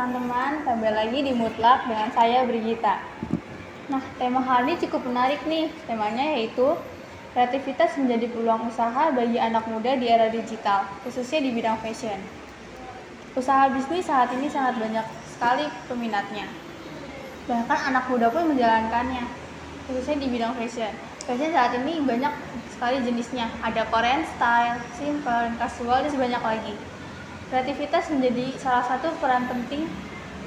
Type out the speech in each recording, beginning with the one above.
teman-teman, kembali lagi di Mutlak dengan saya Brigita. Nah, tema hari ini cukup menarik nih. Temanya yaitu kreativitas menjadi peluang usaha bagi anak muda di era digital, khususnya di bidang fashion. Usaha bisnis saat ini sangat banyak sekali peminatnya. Bahkan anak muda pun menjalankannya, khususnya di bidang fashion. Fashion saat ini banyak sekali jenisnya. Ada Korean style, simple, casual, dan banyak lagi. Kreativitas menjadi salah satu peran penting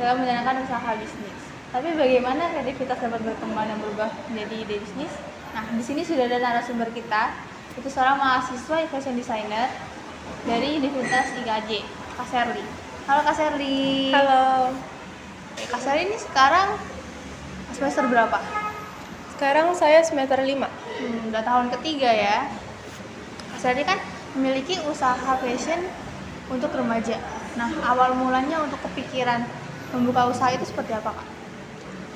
dalam menjalankan usaha bisnis. Tapi bagaimana kreativitas dapat berkembang dan berubah menjadi ide bisnis? Nah, di sini sudah ada narasumber kita, itu seorang mahasiswa fashion designer dari Universitas IKJ, Kak Sherly. Halo Kak Sherly. Halo. Kak Sherly ini sekarang semester berapa? Sekarang saya semester 5. Udah tahun ketiga ya. Kak Sherly kan memiliki usaha fashion untuk remaja. Nah, awal mulanya untuk kepikiran membuka usaha itu seperti apa, Kak?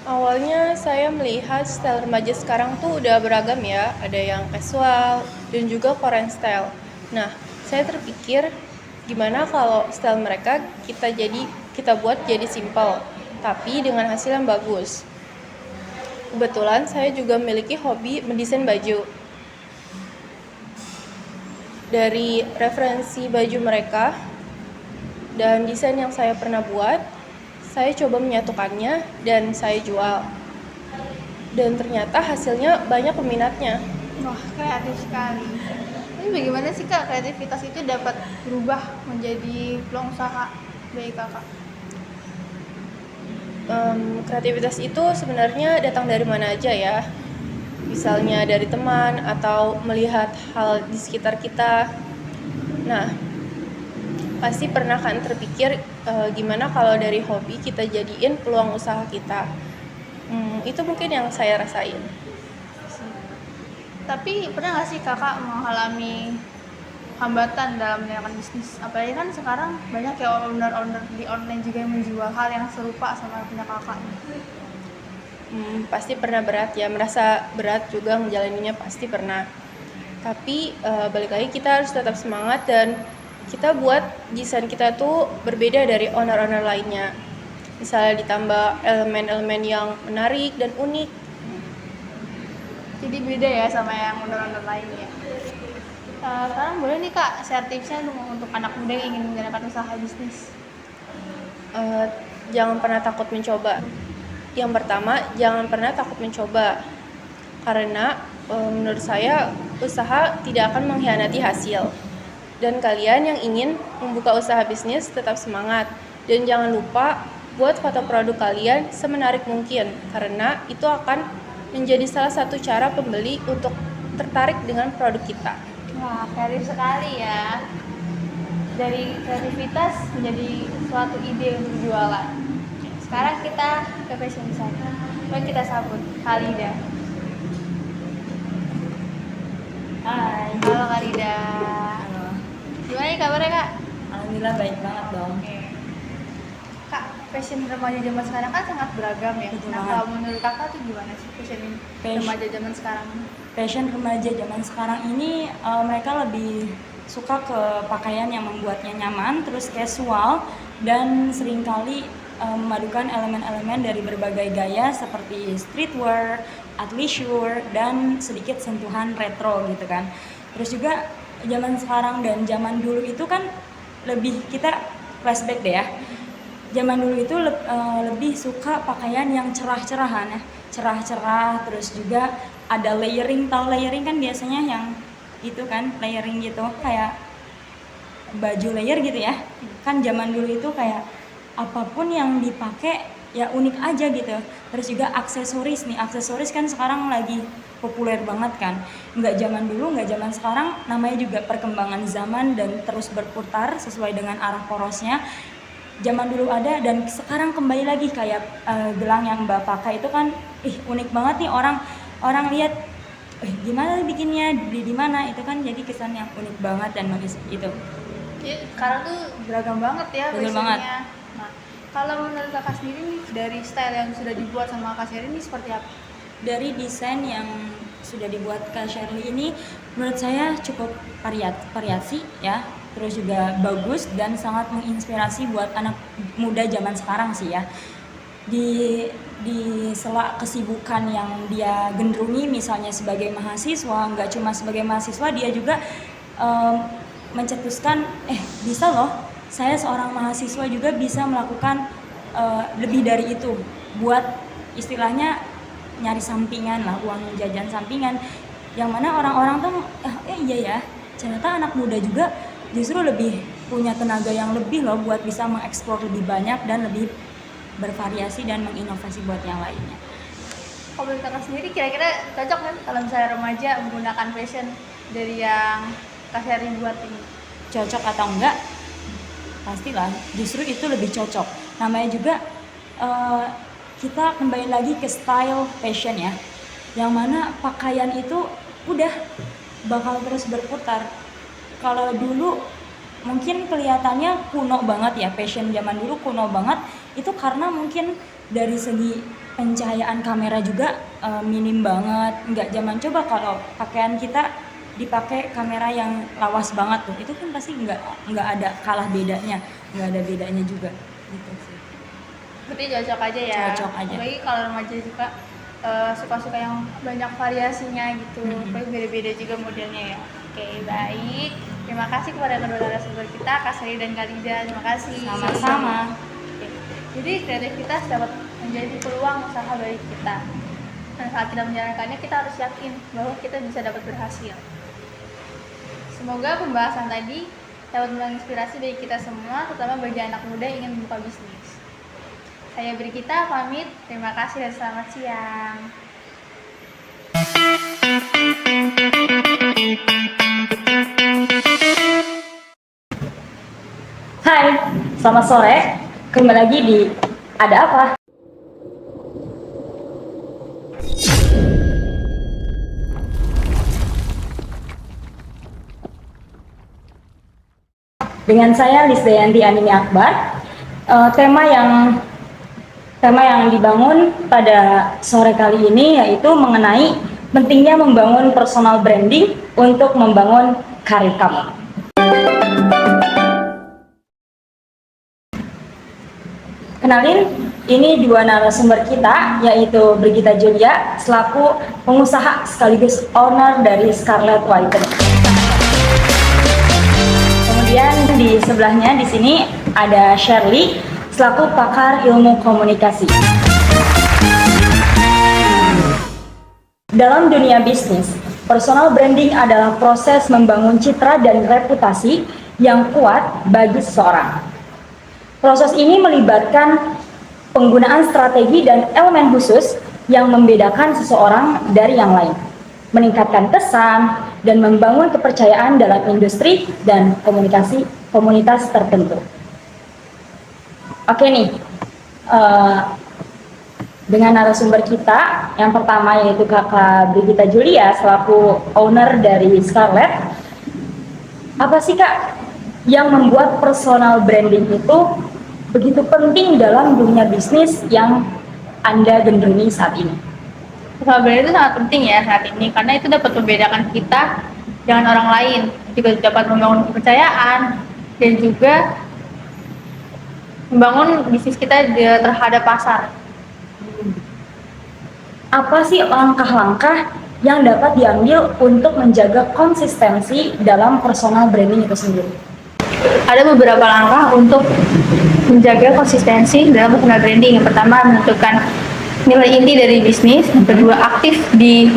Awalnya saya melihat style remaja sekarang tuh udah beragam ya. Ada yang casual dan juga Korean style. Nah, saya terpikir gimana kalau style mereka kita buat jadi simple, tapi dengan hasil yang bagus. Kebetulan saya juga memiliki hobi mendesain baju. Dari referensi baju mereka dan desain yang saya pernah buat, saya coba menyatukannya dan saya jual. Dan ternyata hasilnya banyak peminatnya. Wah, kreatif sekali. Tapi bagaimana sih Kak kreativitas itu dapat berubah menjadi peluang usaha bagi Kakak? Kreativitas itu sebenarnya datang dari mana aja ya. Misalnya dari teman atau melihat hal di sekitar kita. Nah, pasti pernah kan terpikir gimana kalau dari hobi kita jadiin peluang usaha kita. Itu mungkin yang saya rasain. Tapi pernah nggak sih Kakak mengalami hambatan dalam menjalankan bisnis? Apalagi kan sekarang banyak ya owner-owner di online juga yang menjual hal yang serupa sama punya Kakak. Pasti pernah berat ya, merasa berat juga menjalaninya pasti pernah. Tapi balik lagi kita harus tetap semangat dan kita buat desain kita tuh berbeda dari owner-owner lainnya. Misalnya ditambah elemen-elemen yang menarik dan unik. Jadi beda ya sama yang owner-owner lainnya. Sekarang boleh nih Kak share tipsnya untuk anak muda yang ingin menjalankan usaha bisnis. Jangan pernah takut mencoba. Yang pertama, jangan pernah takut mencoba. Karena menurut saya usaha tidak akan mengkhianati hasil. Dan kalian yang ingin membuka usaha bisnis tetap semangat. Dan jangan lupa buat foto produk kalian semenarik mungkin. Karena itu akan menjadi salah satu cara pembeli untuk tertarik dengan produk kita. Wah, kreatif sekali ya. Dari kreativitas menjadi suatu ide untuk jualan. Sekarang kita ke fashion designer. Mari kita sambut Khalida. Hai. Halo Khalida. Halo. Gimana nih kabarnya Kak? Alhamdulillah baik banget dong. Kak, fashion remaja zaman sekarang kan sangat beragam ya. Betul Nah, banget. kalau menurut Kakak tuh gimana sih fashion remaja zaman sekarang? Fashion remaja zaman sekarang ini mereka lebih suka ke pakaian yang membuatnya nyaman, terus casual, dan seringkali memadukan elemen-elemen dari berbagai gaya seperti streetwear, athleisure, dan sedikit sentuhan retro gitu kan. Terus juga zaman sekarang dan zaman dulu itu kan lebih kita flashback deh ya. Zaman dulu itu lebih suka pakaian yang cerah-cerahan ya, cerah-cerah, terus juga ada layering. Tahu layering kan biasanya yang itu kan layering gitu, kayak baju layer gitu ya. Kan zaman dulu itu kayak apapun yang dipakai ya unik aja gitu. Terus juga aksesoris kan sekarang lagi populer banget kan. Nggak zaman dulu, nggak zaman sekarang, namanya juga perkembangan zaman dan terus berputar sesuai dengan arah porosnya. Zaman dulu ada dan sekarang kembali lagi kayak gelang yang Mbak pakai itu kan unik banget nih, orang lihat gimana bikinnya, di mana, itu kan jadi kesan yang unik banget dan bagus itu. Ya, sekarang tuh beragam banget ya Betul fashionnya. banget. Nah, kalau menurut Kakak sendiri nih dari style yang sudah dibuat sama Kak Sherly ini seperti apa? Dari desain yang sudah dibuat Kak Sherly ini menurut saya cukup variasi ya. terus juga bagus dan sangat menginspirasi buat anak muda zaman sekarang sih ya. Di sela kesibukan yang dia gendrungi, misalnya sebagai mahasiswa, nggak cuma sebagai mahasiswa, dia juga mencetuskan bisa loh, saya seorang mahasiswa juga bisa melakukan lebih dari itu, buat istilahnya nyari sampingan lah, uang jajan sampingan, yang mana orang-orang tuh iya ya, ternyata anak muda juga justru lebih punya tenaga yang lebih loh buat bisa mengeksplor lebih banyak dan lebih bervariasi dan menginovasi buat yang lainnya. Kalau dari kakak sendiri kira-kira cocok kan kalau misalnya remaja menggunakan fashion dari yang Kak Sherry buat ini? Cocok atau enggak? Pastilah, justru itu lebih cocok. Namanya juga kita kembali lagi ke style fashion ya, yang mana pakaian itu udah bakal terus berputar. Kalau dulu mungkin kelihatannya kuno banget ya, fashion zaman dulu kuno banget, itu karena mungkin dari segi pencahayaan kamera juga minim banget, nggak zaman coba kalau pakaian kita dipakai kamera yang lawas banget tuh, itu kan pasti nggak ada kalah bedanya, nggak ada bedanya juga gitu sih. Berarti cocok aja ya. Cocok aja. Apalagi kalau remaja juga suka-suka yang banyak variasinya gitu. Apalagi beda-beda juga modelnya ya. Oke, baik. Terima kasih kepada kedua narasumber kita, Kak Sherry dan Kak Lida. Terima kasih. Sama-sama. Oke. Jadi kreativitas dapat menjadi peluang usaha bagi kita. Dan saat kita menjalankannya, kita harus yakin bahwa kita bisa dapat berhasil. Semoga pembahasan tadi dapat menginspirasi bagi kita semua, terutama bagi anak muda yang ingin membuka bisnis. Saya Brigita pamit, terima kasih dan selamat siang. Hai, selamat sore. Kembali lagi di Ada Apa? Dengan saya Lisdayanti Anini Akbar. Tema yang dibangun pada sore kali ini yaitu mengenai pentingnya membangun personal branding untuk membangun karir kamu. Kenalin, ini dua narasumber kita, yaitu Brigita Julia selaku pengusaha sekaligus owner dari Scarlett Whitening. Kemudian di sebelahnya di sini ada Shirley selaku pakar ilmu komunikasi. Dalam dunia bisnis, personal branding adalah proses membangun citra dan reputasi yang kuat bagi seseorang. Proses ini melibatkan penggunaan strategi dan elemen khusus yang membedakan seseorang dari yang lain, meningkatkan kesan, dan membangun kepercayaan dalam industri dan komunitas tertentu. Oke nih, dengan narasumber kita yang pertama yaitu Kakak Brigita Julia selaku owner dari Scarlett. Apa sih Kak yang membuat personal branding itu begitu penting dalam dunia bisnis yang Anda gendrungi saat ini? Personal branding itu sangat penting ya saat ini karena itu dapat membedakan kita dengan orang lain, juga dapat membangun kepercayaan dan juga membangun bisnis kita terhadap pasar. Apa sih langkah-langkah yang dapat diambil untuk menjaga konsistensi dalam personal branding itu sendiri? Ada beberapa langkah untuk menjaga konsistensi dalam personal branding. Yang pertama, menentukan nilai inti dari bisnis. Yang kedua, aktif di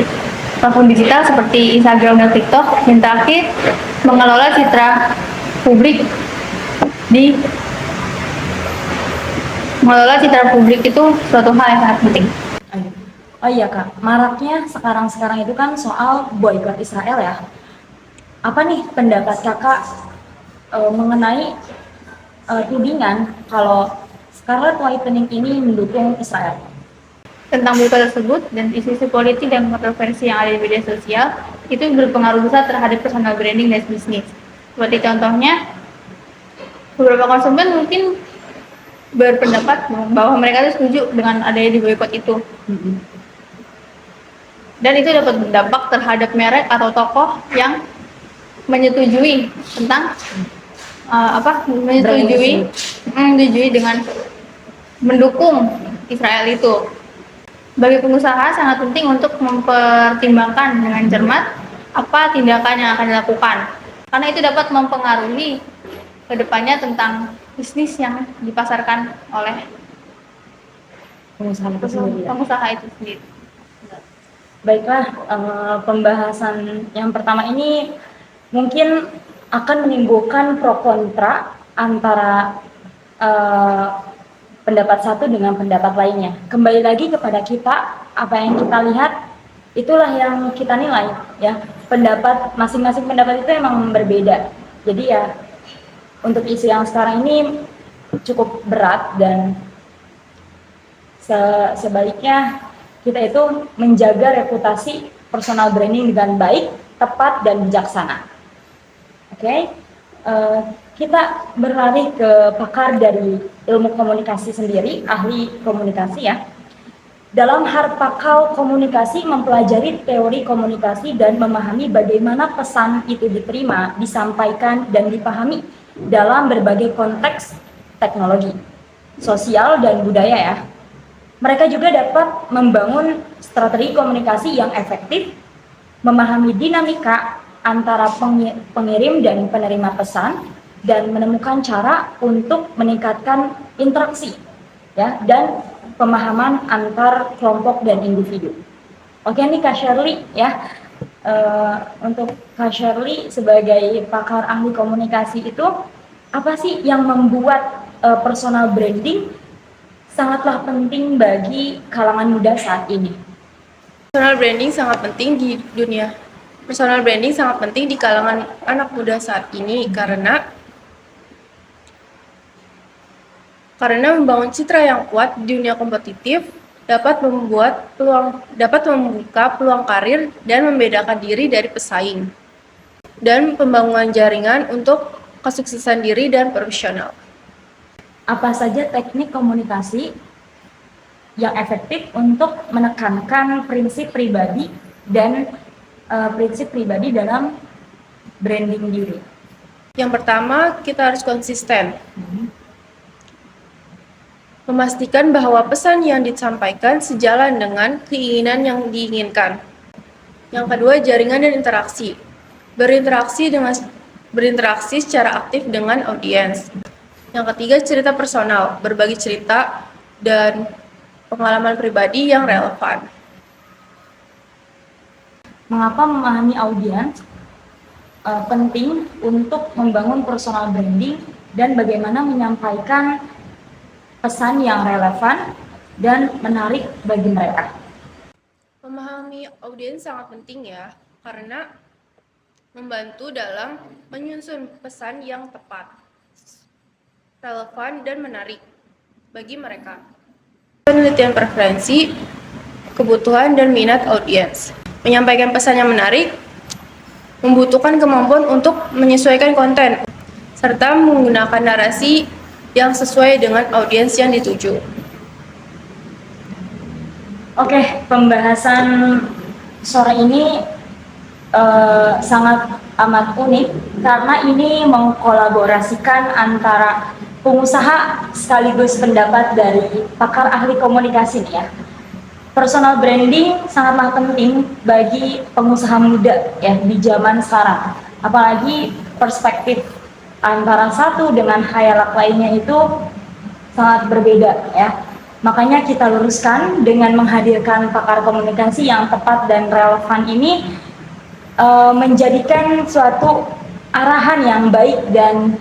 platform digital seperti Instagram dan TikTok. Yang terakhir, mengelola citra publik mengelola citra publik itu suatu hal yang sangat penting. Oh iya Kak, maraknya sekarang itu kan soal boykot Israel ya. Apa nih pendapat Kakak mengenai tudingan kalau Scarlett Whitening ini mendukung Israel? Tentang boykot tersebut dan isu-isu politik dan kontroversi yang ada di media sosial itu berpengaruh besar terhadap personal branding dan bisnis. Seperti contohnya, beberapa konsumen mungkin berpendapat bahwa mereka itu setuju dengan adanya di boykot itu. Dan itu dapat berdampak terhadap merek atau tokoh yang menyetujui tentang menyetujui dengan mendukung Israel itu. Bagi pengusaha sangat penting untuk mempertimbangkan dengan cermat apa tindakan yang akan dilakukan, karena itu dapat mempengaruhi kedepannya tentang bisnis yang dipasarkan oleh Pengusaha itu sendiri ya. pengusaha itu sendiri. Baiklah, pembahasan yang pertama ini mungkin akan menimbulkan pro kontra antara eh, pendapat satu dengan pendapat lainnya. Kembali lagi kepada kita, apa yang kita lihat itulah yang kita nilai ya. Pendapat masing-masing pendapat itu emang berbeda. Jadi ya untuk isu yang sekarang ini cukup berat dan sebaliknya kita itu menjaga reputasi personal branding dengan baik, tepat dan bijaksana. Oke. Kita berlari ke pakar dari ilmu komunikasi sendiri, ahli komunikasi ya. Dalam Harpakal Komunikasi mempelajari teori komunikasi dan memahami bagaimana pesan itu diterima, disampaikan, dan dipahami dalam berbagai konteks teknologi, sosial, dan budaya ya. Mereka juga dapat membangun strategi komunikasi yang efektif, memahami dinamika antara pengirim dan penerima pesan, dan menemukan cara untuk meningkatkan interaksi ya dan pemahaman antar kelompok dan individu. Oke, ini Kak Shirley ya. Untuk Kak Shirley sebagai pakar ahli komunikasi itu apa sih yang membuat personal branding sangatlah penting bagi kalangan muda saat ini? Personal branding sangat penting di dunia. Personal branding sangat penting di kalangan anak muda saat ini karena membangun citra yang kuat di dunia kompetitif dapat membuka peluang karir dan membedakan diri dari pesaing, dan pembangunan jaringan untuk kesuksesan diri dan profesional. Apa saja teknik komunikasi yang efektif untuk menekankan prinsip pribadi dan prinsip pribadi dalam branding diri? Yang pertama, kita harus konsisten. Memastikan bahwa pesan yang disampaikan sejalan dengan keinginan yang diinginkan. Yang kedua, jaringan dan interaksi. Berinteraksi secara aktif dengan audiens. Yang ketiga, cerita personal, berbagi cerita dan pengalaman pribadi yang relevan. Mengapa memahami audiens penting untuk membangun personal branding dan bagaimana menyampaikan pesan yang relevan dan menarik bagi mereka? Memahami audiens sangat penting ya, karena membantu dalam menyusun pesan yang tepat, relevan, dan menarik bagi mereka. Penelitian preferensi, kebutuhan, dan minat audiens. Menyampaikan pesan yang menarik membutuhkan kemampuan untuk menyesuaikan konten, serta menggunakan narasi yang sesuai dengan audiens yang dituju. Oke, pembahasan sore ini sangat amat unik karena ini mengkolaborasikan antara pengusaha sekaligus pendapat dari pakar ahli komunikasi nih ya. Personal branding sangatlah penting bagi pengusaha muda ya di zaman sekarang. Apalagi perspektif antara satu dengan khayalak lainnya itu sangat berbeda ya. Makanya kita luruskan dengan menghadirkan pakar komunikasi yang tepat dan relevan ini menjadikan suatu arahan yang baik dan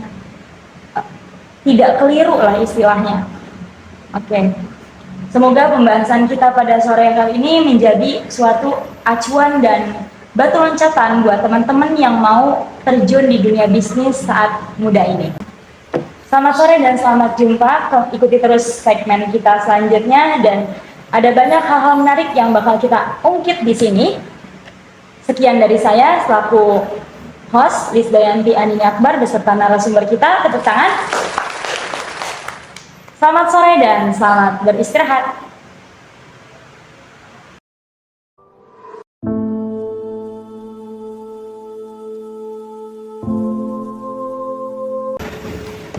tidak keliru lah istilahnya. Oke. Semoga pembahasan kita pada sore kali ini menjadi suatu acuan dan batu loncatan buat teman-teman yang mau terjun di dunia bisnis saat muda ini. Selamat sore dan selamat jumpa. Ikuti terus segmen kita selanjutnya dan ada banyak hal-hal menarik yang bakal kita ungkit di sini. Sekian dari saya selaku host Lisdayanti Anini Akbar beserta narasumber kita. Tepuk tangan. Selamat sore dan selamat beristirahat.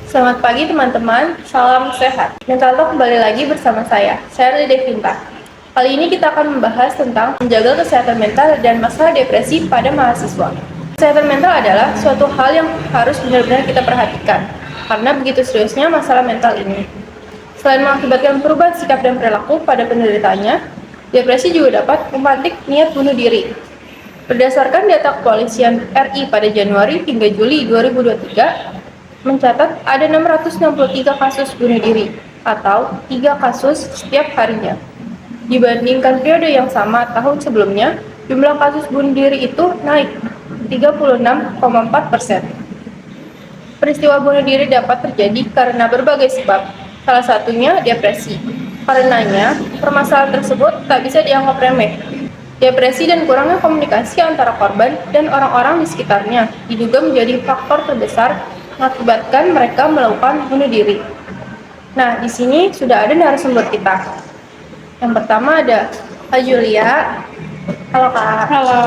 Selamat pagi teman-teman, salam sehat. Mental Talk kembali lagi bersama saya, Sherly Devinta. Kali ini kita akan membahas tentang menjaga kesehatan mental dan masalah depresi pada mahasiswa. Kesehatan mental adalah suatu hal yang harus benar-benar kita perhatikan, karena begitu seriusnya masalah mental ini. Selain mengakibatkan perubahan sikap dan perilaku pada penderitanya, depresi juga dapat memantik niat bunuh diri. Berdasarkan data kepolisian RI pada Januari hingga Juli 2023, mencatat ada 663 kasus bunuh diri atau 3 kasus setiap harinya. Dibandingkan periode yang sama tahun sebelumnya, jumlah kasus bunuh diri itu naik 36,4%. Peristiwa bunuh diri dapat terjadi karena berbagai sebab, salah satunya depresi. Karenanya, permasalahan tersebut tak bisa dianggap remeh. Depresi dan kurangnya komunikasi antara korban dan orang-orang di sekitarnya diduga menjadi faktor terbesar mengakibatkan mereka melakukan bunuh diri. Nah, di sini sudah ada narasumber kita. Yang pertama ada Kak Julia. Halo Kak. Halo.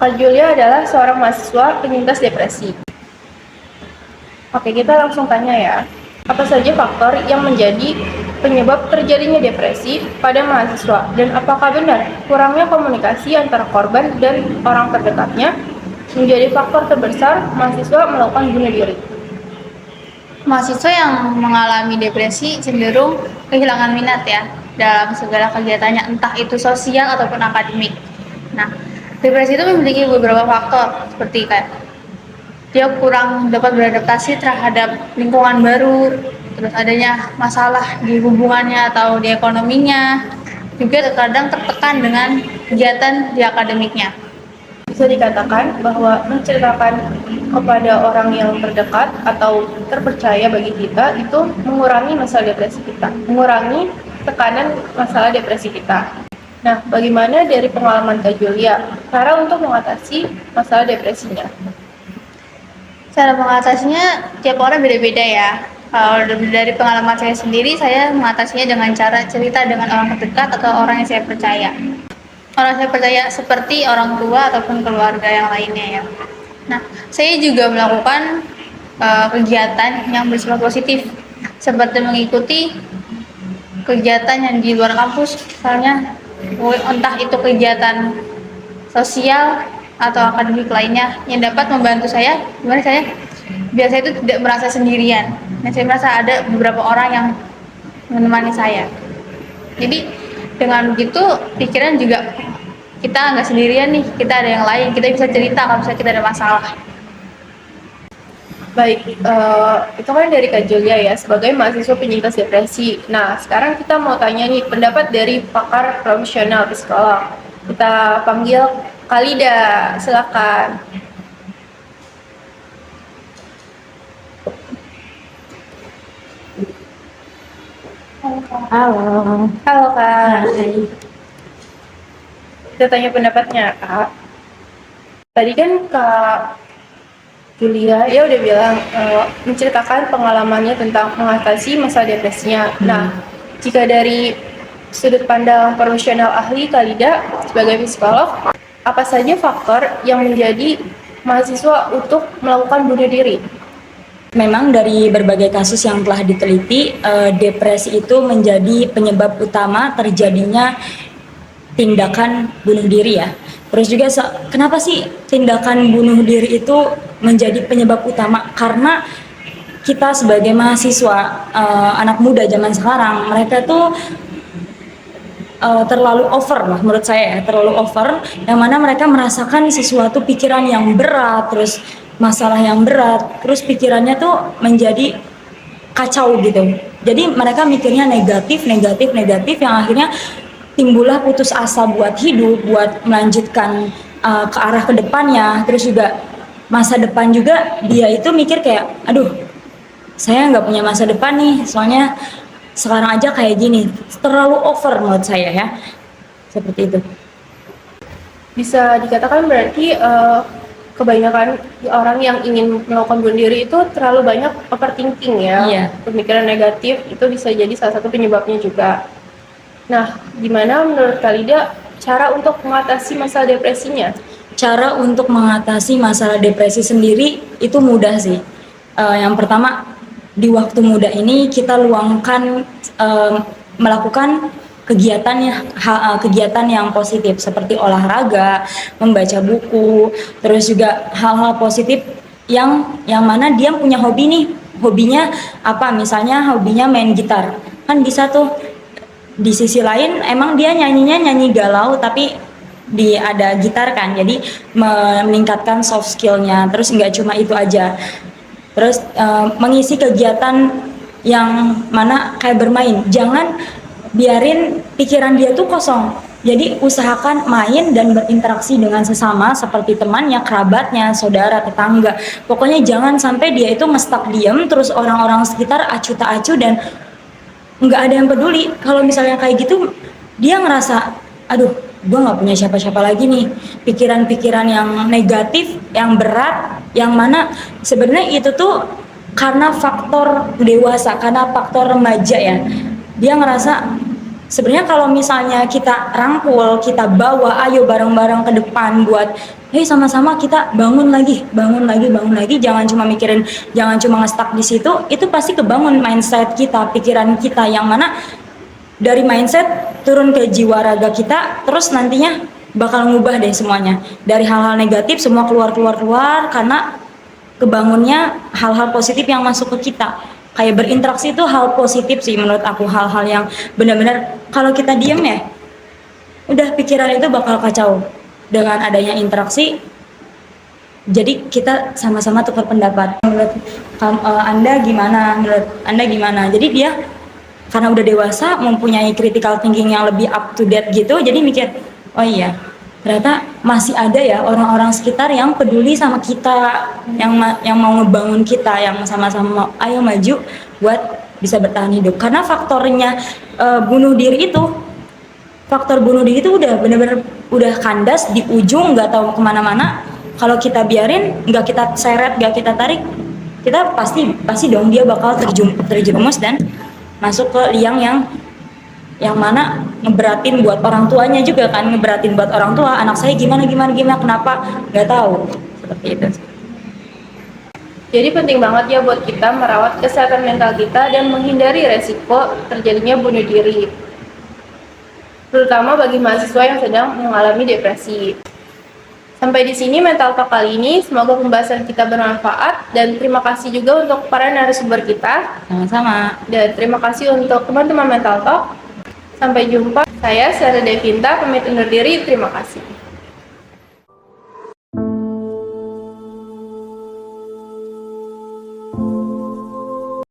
Kak Julia adalah seorang mahasiswa penyintas depresi. Oke, kita langsung tanya ya. Apa saja faktor yang menjadi penyebab terjadinya depresi pada mahasiswa, dan apakah benar kurangnya komunikasi antara korban dan orang terdekatnya menjadi faktor terbesar mahasiswa melakukan bunuh diri? Mahasiswa yang mengalami depresi cenderung kehilangan minat ya dalam segala kegiatannya, entah itu sosial ataupun akademik. Nah, depresi itu memiliki beberapa faktor seperti kayak dia kurang dapat beradaptasi terhadap lingkungan baru, terus adanya masalah di hubungannya atau di ekonominya, juga terkadang tertekan dengan kegiatan di akademiknya. Bisa dikatakan bahwa menceritakan kepada orang yang terdekat atau terpercaya bagi kita itu mengurangi masalah depresi kita, mengurangi tekanan masalah depresi kita. Nah, bagaimana dari pengalaman Kak Julia, cara untuk mengatasi masalah depresinya? Cara mengatasinya tiap orang beda-beda ya. Kalau dari pengalaman saya sendiri, saya mengatasinya dengan cara cerita dengan orang terdekat atau orang yang saya percaya. Orang saya percaya seperti orang tua ataupun keluarga yang lainnya ya. Nah, saya juga melakukan kegiatan yang bersifat positif, seperti mengikuti kegiatan yang di luar kampus, misalnya entah itu kegiatan sosial atau akademik lainnya yang dapat membantu saya gimana saya biar saya itu tidak merasa sendirian, dan saya merasa ada beberapa orang yang menemani saya. Jadi dengan begitu pikiran juga kita nggak sendirian nih, kita ada yang lain, kita bisa cerita kalau misalnya kita ada masalah. Baik, itu kan dari Kak Julia ya, sebagai mahasiswa penyintas depresi. Nah, sekarang kita mau tanya nih, pendapat dari pakar profesional psikolog. Kita panggil Kalida, silakan. Halo. Halo Kak. Kita tanya pendapatnya Kak. Tadi kan Kak Julia ya udah bilang menceritakan pengalamannya tentang mengatasi masalah depresinya. Nah, jika dari sudut pandang profesional ahli Kalida sebagai psikolog, apa saja faktor yang menjadi mahasiswa untuk melakukan bunuh diri? Memang dari berbagai kasus yang telah diteliti, depresi itu menjadi penyebab utama terjadinya tindakan bunuh diri ya. Terus juga kenapa sih tindakan bunuh diri itu menjadi penyebab utama? Karena kita sebagai mahasiswa, anak muda zaman sekarang, mereka tuh terlalu over lah menurut saya ya, terlalu over, yang mana mereka merasakan sesuatu pikiran yang berat, terus masalah yang berat, terus pikirannya tuh menjadi kacau gitu. Jadi mereka mikirnya negatif yang akhirnya timbullah putus asa buat hidup, buat melanjutkan ke arah kedepannya. Terus juga masa depan juga dia itu mikir kayak, aduh saya nggak punya masa depan nih, soalnya sekarang aja kayak gini. Terlalu over menurut saya ya, seperti itu. Bisa dikatakan berarti kebanyakan orang yang ingin melakukan bunuh diri itu terlalu banyak overthinking ya. Iya. Pemikiran negatif itu bisa jadi salah satu penyebabnya juga. Nah, gimana menurut Kalida cara untuk mengatasi masalah depresinya? Cara untuk mengatasi masalah depresi sendiri itu mudah sih. Yang pertama, di waktu muda ini kita luangkan melakukan kegiatan yang positif seperti olahraga, membaca buku, terus juga hal-hal positif yang mana dia punya hobi nih. Hobinya apa? Misalnya hobinya main gitar. Kan bisa tuh di sisi lain emang dia nyanyinya nyanyi galau tapi ada gitar kan, jadi meningkatkan soft skillnya. Terus nggak cuma itu aja, terus mengisi kegiatan yang mana kayak bermain, jangan biarin pikiran dia tuh kosong. Jadi usahakan main dan berinteraksi dengan sesama seperti temannya, kerabatnya, saudara, tetangga. Pokoknya jangan sampai dia itu ngestak diem terus orang-orang sekitar acuh tak acuh dan nggak ada yang peduli. Kalau misalnya kayak gitu, dia ngerasa, aduh, gue nggak punya siapa-siapa lagi nih. Pikiran-pikiran yang negatif, yang berat, yang mana sebenarnya itu tuh karena faktor dewasa, karena faktor remaja ya. Dia ngerasa sebenarnya kalau misalnya kita rangkul, kita bawa, ayo bareng-bareng ke depan buat, hey sama-sama kita bangun lagi, bangun lagi, bangun lagi. Jangan cuma mikirin, jangan cuma nge-stuck di situ. Itu pasti kebangun mindset kita, pikiran kita yang mana dari mindset turun ke jiwa raga kita, terus nantinya bakal ngubah deh semuanya. Dari hal-hal negatif semua keluar karena kebangunnya hal-hal positif yang masuk ke kita. Kayak berinteraksi itu hal positif sih menurut aku, hal-hal yang benar-benar kalau kita diem ya udah pikiran itu bakal kacau. Dengan adanya interaksi jadi kita sama-sama tukar pendapat. Menurut Anda gimana? Menurut Anda gimana? Jadi dia karena udah dewasa mempunyai critical thinking yang lebih up to date gitu, jadi mikir, oh iya ternyata masih ada ya orang-orang sekitar yang peduli sama kita, yang mau ngebangun kita, yang sama-sama ayo maju buat bisa bertahan hidup. Karena faktornya faktor bunuh diri itu udah bener-bener udah kandas di ujung, nggak tahu kemana-mana. Kalau kita biarin, nggak kita seret, nggak kita tarik, kita pasti dong dia bakal terjerumus dan masuk ke liang yang mana ngeberatin buat orang tuanya juga kan, ngeberatin buat orang tua, anak saya gimana kenapa nggak tahu, seperti itu. Jadi penting banget ya buat kita merawat kesehatan mental kita dan menghindari resiko terjadinya bunuh diri, terutama bagi mahasiswa yang sedang mengalami depresi. Sampai di sini Mental Talk kali ini, semoga pembahasan kita bermanfaat dan terima kasih juga untuk para narasumber kita. Sama-sama. Dan terima kasih untuk teman-teman Mental Talk. Sampai jumpa. Saya Sarah Devinta pamit undur diri. Terima kasih.